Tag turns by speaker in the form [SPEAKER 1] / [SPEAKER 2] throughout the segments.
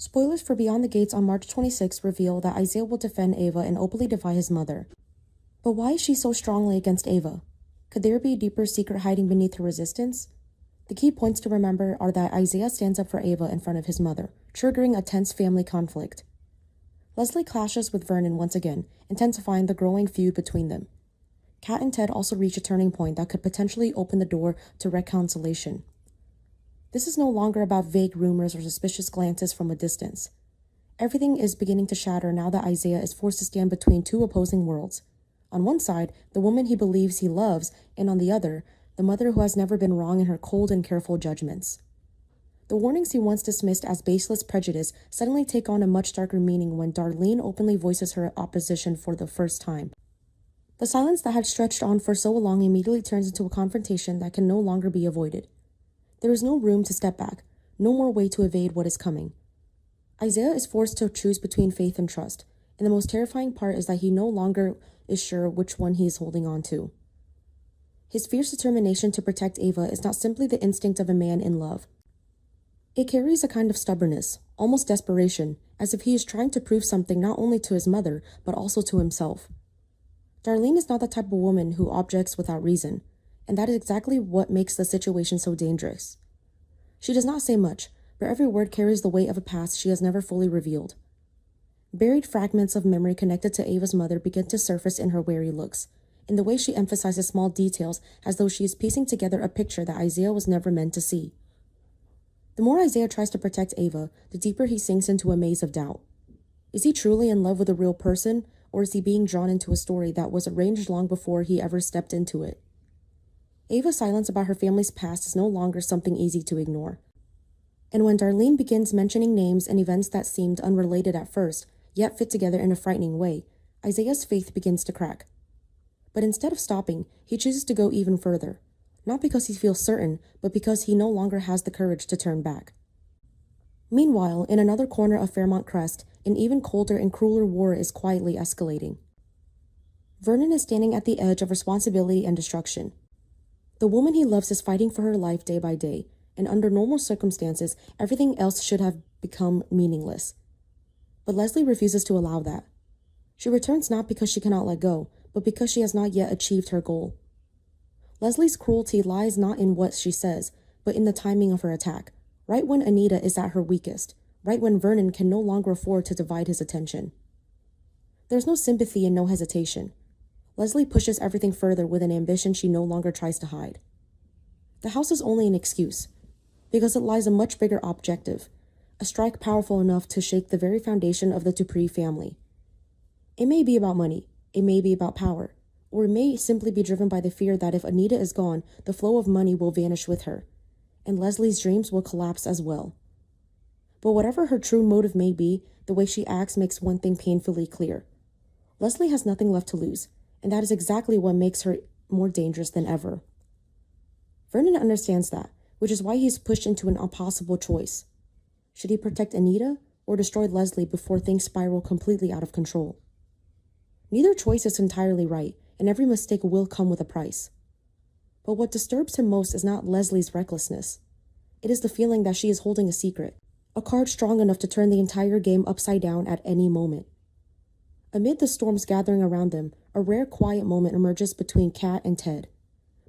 [SPEAKER 1] Spoilers for Beyond the Gates on March 26 reveal that Isaiah will defend Ava and openly defy his mother. But why is she so strongly against Ava? Could there be a deeper secret hiding beneath her resistance? The key points to remember are that Isaiah stands up for Ava in front of his mother, triggering a tense family conflict. Leslie clashes with Vernon once again, intensifying the growing feud between them. Kat and Ted also reach a turning point that could potentially open the door to reconciliation. This is no longer about vague rumors or suspicious glances from a distance. Everything is beginning to shatter now that Isaiah is forced to stand between two opposing worlds. On one side, the woman he believes he loves, and on the other, the mother who has never been wrong in her cold and careful judgments. The warnings he once dismissed as baseless prejudice suddenly take on a much darker meaning when Darlene openly voices her opposition for the first time. The silence that had stretched on for so long immediately turns into a confrontation that can no longer be avoided. There is no room to step back, no more way to evade what is coming. Isaiah is forced to choose between faith and trust, and the most terrifying part is that he no longer is sure which one he is holding on to. His fierce determination to protect Ava is not simply the instinct of a man in love. It carries a kind of stubbornness, almost desperation, as if he is trying to prove something not only to his mother, but also to himself. Darlene is not the type of woman who objects without reason, and that is exactly what makes the situation so dangerous. She does not say much, but every word carries the weight of a past she has never fully revealed. Buried fragments of memory connected to Ava's mother begin to surface in her wary looks, in the way she emphasizes small details as though she is piecing together a picture that Isaiah was never meant to see. The more Isaiah tries to protect Ava, the deeper he sinks into a maze of doubt. Is he truly in love with a real person, or is he being drawn into a story that was arranged long before he ever stepped into it? Ava's silence about her family's past is no longer something easy to ignore. And when Darlene begins mentioning names and events that seemed unrelated at first, yet fit together in a frightening way, Isaiah's faith begins to crack. But instead of stopping, he chooses to go even further, not because he feels certain, but because he no longer has the courage to turn back. Meanwhile, in another corner of Fairmont Crest, an even colder and crueler war is quietly escalating. Vernon is standing at the edge of responsibility and destruction. The woman he loves is fighting for her life day by day, and under normal circumstances, everything else should have become meaningless. But Leslie refuses to allow that. She returns not because she cannot let go, but because she has not yet achieved her goal. Leslie's cruelty lies not in what she says, but in the timing of her attack, right when Anita is at her weakest, right when Vernon can no longer afford to divide his attention. There's no sympathy and no hesitation. Leslie pushes everything further with an ambition she no longer tries to hide. The house is only an excuse, because it lies a much bigger objective, a strike powerful enough to shake the very foundation of the Dupree family. It may be about money, it may be about power, or it may simply be driven by the fear that if Anita is gone, the flow of money will vanish with her, and Leslie's dreams will collapse as well. But whatever her true motive may be, the way she acts makes one thing painfully clear. Leslie has nothing left to lose, and that is exactly what makes her more dangerous than ever. Vernon understands that, which is why he is pushed into an impossible choice. Should he protect Anita, or destroy Leslie before things spiral completely out of control? Neither choice is entirely right, and every mistake will come with a price. But what disturbs him most is not Leslie's recklessness. It is the feeling that she is holding a secret, a card strong enough to turn the entire game upside down at any moment. Amid the storms gathering around them, a rare quiet moment emerges between Kat and Ted.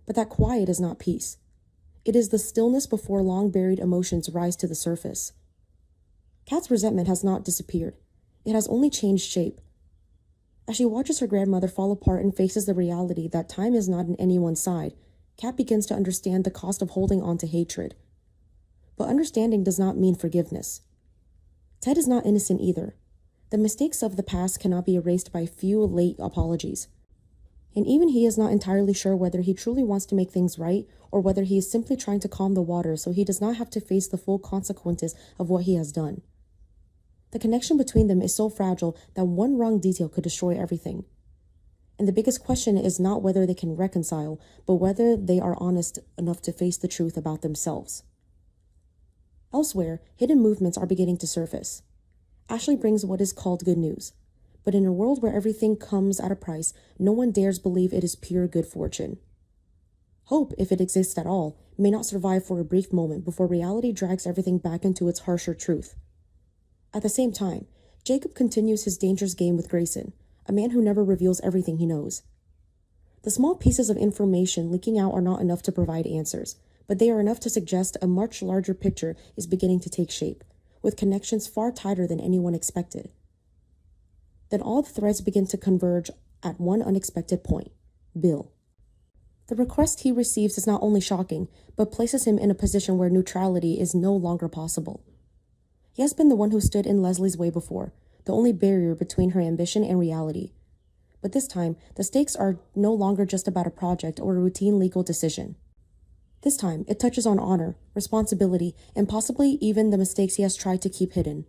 [SPEAKER 1] But that quiet is not peace. It is the stillness before long-buried emotions rise to the surface. Kat's resentment has not disappeared. It has only changed shape. As she watches her grandmother fall apart and faces the reality that time is not on anyone's side, Kat begins to understand the cost of holding on to hatred. But understanding does not mean forgiveness. Ted is not innocent either. The mistakes of the past cannot be erased by a few late apologies. And even he is not entirely sure whether he truly wants to make things right or whether he is simply trying to calm the water so he does not have to face the full consequences of what he has done. The connection between them is so fragile that one wrong detail could destroy everything. And the biggest question is not whether they can reconcile, but whether they are honest enough to face the truth about themselves. Elsewhere, hidden movements are beginning to surface. Ashley brings what is called good news. But in a world where everything comes at a price, no one dares believe it is pure good fortune. Hope, if it exists at all, may not survive for a brief moment before reality drags everything back into its harsher truth. At the same time, Jacob continues his dangerous game with Grayson, a man who never reveals everything he knows. The small pieces of information leaking out are not enough to provide answers, but they are enough to suggest a much larger picture is beginning to take shape, with connections far tighter than anyone expected. Then all the threads begin to converge at one unexpected point: Bill. The request he receives is not only shocking, but places him in a position where neutrality is no longer possible. He has been the one who stood in Leslie's way before, the only barrier between her ambition and reality. But this time, the stakes are no longer just about a project or a routine legal decision. This time, it touches on honor, responsibility, and possibly even the mistakes he has tried to keep hidden.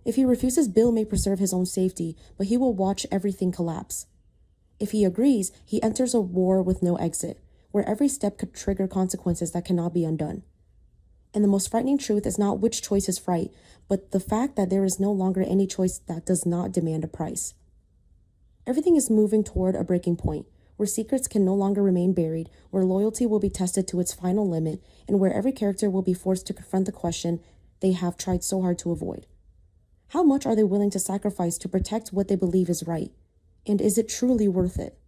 [SPEAKER 1] If he refuses, Bill may preserve his own safety, but he will watch everything collapse. If he agrees, he enters a war with no exit, where every step could trigger consequences that cannot be undone. And the most frightening truth is not which choice is right, but the fact that there is no longer any choice that does not demand a price. Everything is moving toward a breaking point, where secrets can no longer remain buried, where loyalty will be tested to its final limit, and where every character will be forced to confront the question they have tried so hard to avoid. How much are they willing to sacrifice to protect what they believe is right? And is it truly worth it?